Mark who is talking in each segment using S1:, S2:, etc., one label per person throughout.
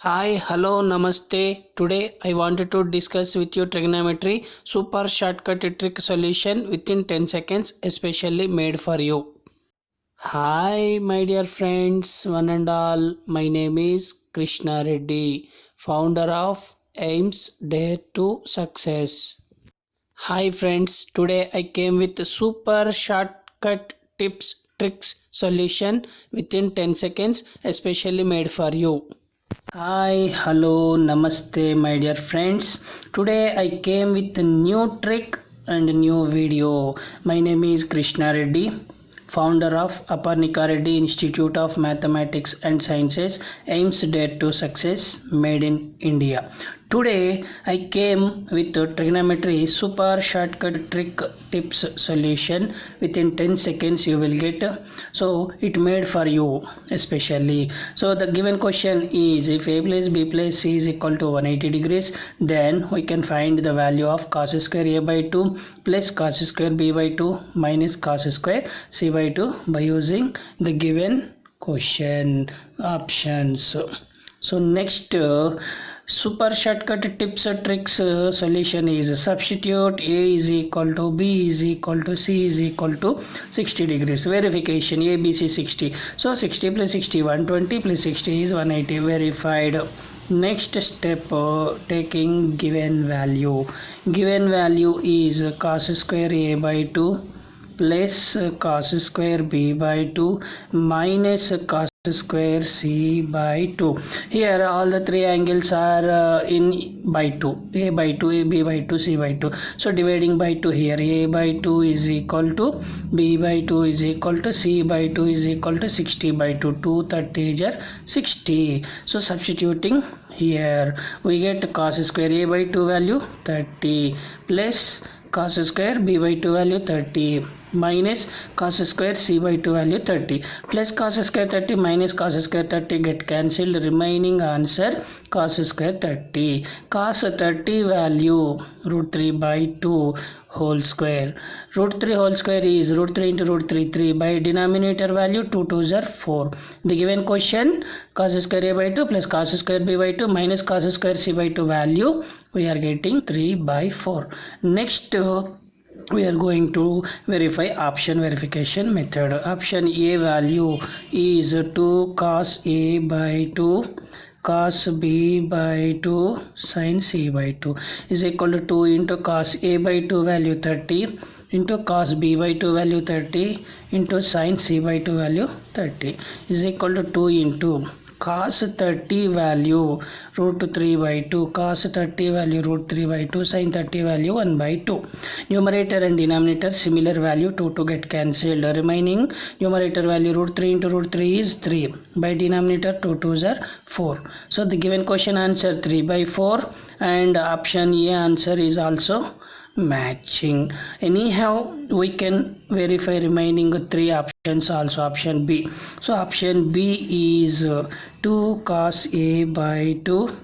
S1: Hi, hello, namaste. Today I wanted to discuss with you trigonometry super shortcut trick solution within 10 seconds, especially made for you. Hi, my dear friends, one and all. My name is Krishna Reddy, founder of Aims Dare to Success. Hi, friends. Today I came with super shortcut tips, tricks, solution within 10 seconds, especially made for you. Hi, hello, namaste, my dear friends. Today I came with a new trick and a new video. My name is Krishna Reddy, founder of Aparnika Reddy Institute of Mathematics and Sciences, aims Dare to Success, made in India. Today I came with a trigonometry super shortcut trick tips solution within 10 seconds you will get. So it made for you especially. So the given question is, if a plus b plus c is equal to 180 degrees, then we can find the value of cos square a by 2 plus cos square b by 2 minus cos square c by 2 by using the given question options. So next super shortcut tips tricks solution is substitute a is equal to b is equal to c is equal to 60 degrees. Verification a b c 60. So 60 plus 60 120 plus 60 is 180. Verified. Next step, taking given value. Given value is cos square a by 2 plus cos square b by 2 minus cos square c by 2. Here all the three angles are in by 2, a by 2, a b by 2, c by 2. So dividing by 2 here, a by 2 is equal to b by 2 is equal to c by 2 is equal to 60 by 2. 230 is 60. So substituting here we get cos square a by 2 value 30 plus cos square b by 2 value 30 minus cos square c by 2 value 30 plus cos square 30 minus cos square 30 get cancelled. Remaining answer cos square 30. Cos 30 value root 3 by 2 whole square. Root 3 whole square is root 3 into root 3 3 by denominator value 2 2s are 4. The given question cos square a by 2 plus cos square b by 2 minus cos square c by 2 value we are getting 3 by 4. Next we are going to verify option verification method. Option A value is 2 cos A by 2 cos B by 2 sin C by 2 is equal to 2 into cos A by 2 value 30 into cos B by 2 value 30 into sin C by 2 value 30 is equal to 2 into cos 30 value root 3 by 2 cos 30 value root 3 by 2 sin 30 value 1 by 2. Numerator and denominator similar value 2 to get cancelled. Remaining numerator value root 3 into root 3 is 3 by denominator 2 2s are 4. So the given question answer 3 by 4 and option A answer is also matching. Anyhow we can verify remaining three options also. Option B. So option B is 2 cos A by 2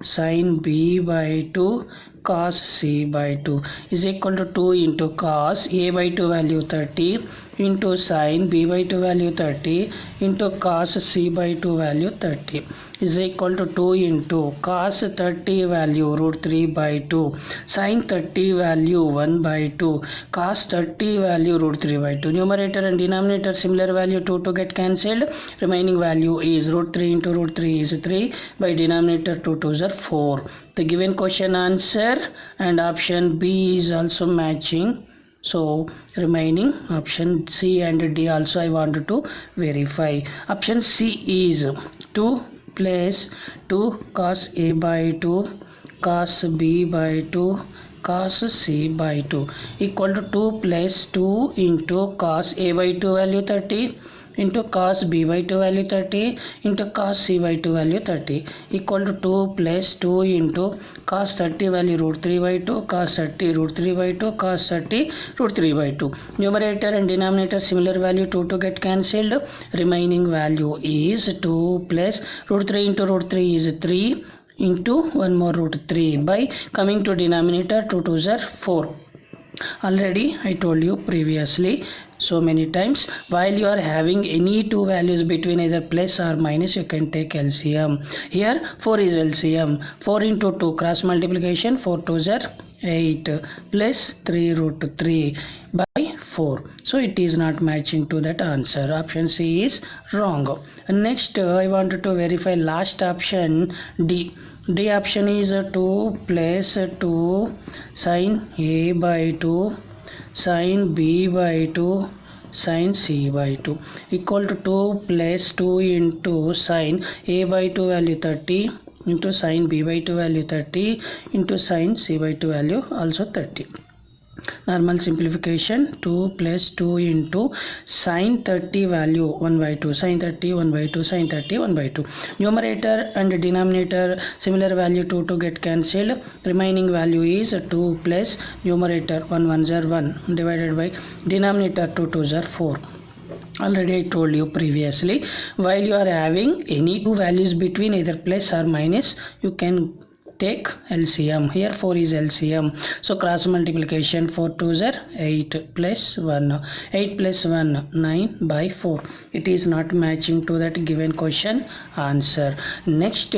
S1: sin B by 2 cos C by 2 is equal to 2 into cos A by 2 value 30 into sin B by 2 value 30 into cos C by 2 value 30 is equal to 2 into cos 30 value root 3 by 2 sin 30 value 1 by 2 cos 30 value root 3 by 2. Numerator and denominator similar value 2 to get cancelled. Remaining value is root 3 into root 3 is 3 by denominator 2 2s are 4. The given question answer and option B is also matching. So remaining option C and D also I wanted to verify. Option C is 2 plus 2 cos A by 2 cos B by 2 cos C by 2 equal to 2 plus 2 into cos A by 2 value 30 into cos B by 2 value 30 into cos C by 2 value 30 equal to 2 plus 2 into cos 30 value root 3 by 2 cos 30 root 3 by 2 cos 30 root 3 by 2. Numerator and denominator similar value 2 to get cancelled. Remaining value is 2 plus root 3 into root 3 is 3 into 1 more root 3 by coming to denominator 2 2s are 4. Already I told you previously so many times. While you are having any two values between either plus or minus, you can take LCM. Here 4 is LCM. 4 into 2 cross multiplication, 4 2s are 8 plus 3 root 3 by 4. So it is not matching to that answer. Option C is wrong. Next I wanted to verify last option D. D option is 2 plus 2 sin A by 2 sin B by 2 sin C by 2 equal to 2 plus 2 into sin A by 2 value 30 into sin B by 2 value 30 into sin C by 2 value also 30. Normal simplification, 2 plus 2 into sin 30 value 1 by 2, sin 30 1 by 2, sin 30 1 by 2. Numerator and denominator similar value 2 to get cancelled. Remaining value is 2 plus numerator 1 1s are 1 divided by denominator 2 2s are 4. Already I told you previously, while you are having any two values between either plus or minus, you can take LCM. Here 4 is LCM. So cross multiplication, 4 2s are 8 plus 1. 8 plus 1 9 by 4. It is not matching to that given question answer. Next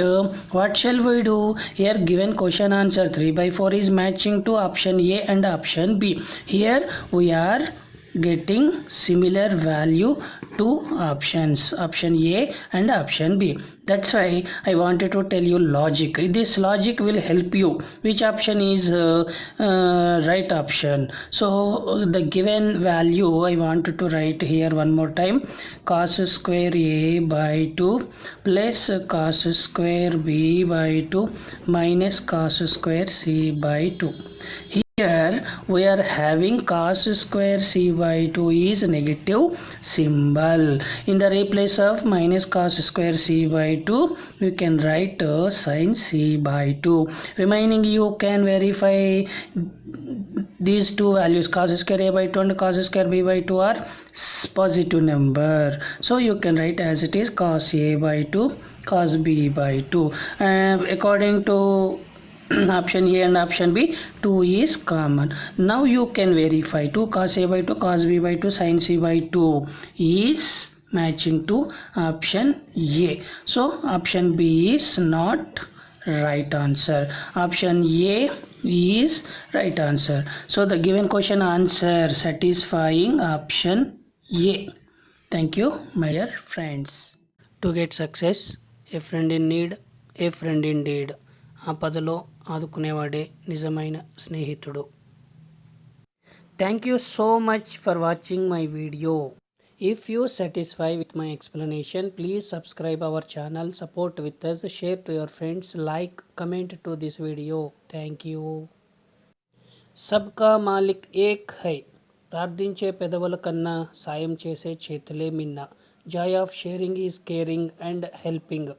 S1: what shall we do? Here given question answer 3 by 4 is matching to option A and option B. Here we are getting similar value to options, option A and option B. That's why I wanted to tell you logic. This logic will help you which option is right option. So the given value I wanted to write here one more time, cos square A by 2 plus cos square B by 2 minus cos square C by 2. Here we are having cos square C by 2 is negative symbol. In the place of minus cos square C by 2, you can write sin C by 2. Remaining you can verify these two values, cos square A by 2 and cos square B by 2 are positive number. So you can write as it is cos A by 2, cos B by 2. According to option A and option B, 2 is common. Now you can verify 2 cos A by 2 cos B by 2 sin C by 2 is matching to option A. So option B is not right answer. Option A is right answer. So the given question answer satisfying option A. Thank you my dear friends. To get success, a friend in need, a friend indeed. ఆపదలో ఆదుకునేవాడే నిజమైన స్నేహితుడు. Thank you so much for watching my video. If you satisfy with my explanation, please subscribe our channel, support with us, share to your friends, like, comment to this video. Thank you. సబ్కా మాలిక్ ఏక్ high. ప్రార్థించే పెదవుల కన్నా సాయం చేసే చేతులే మిన్న. Joy of sharing is caring and helping.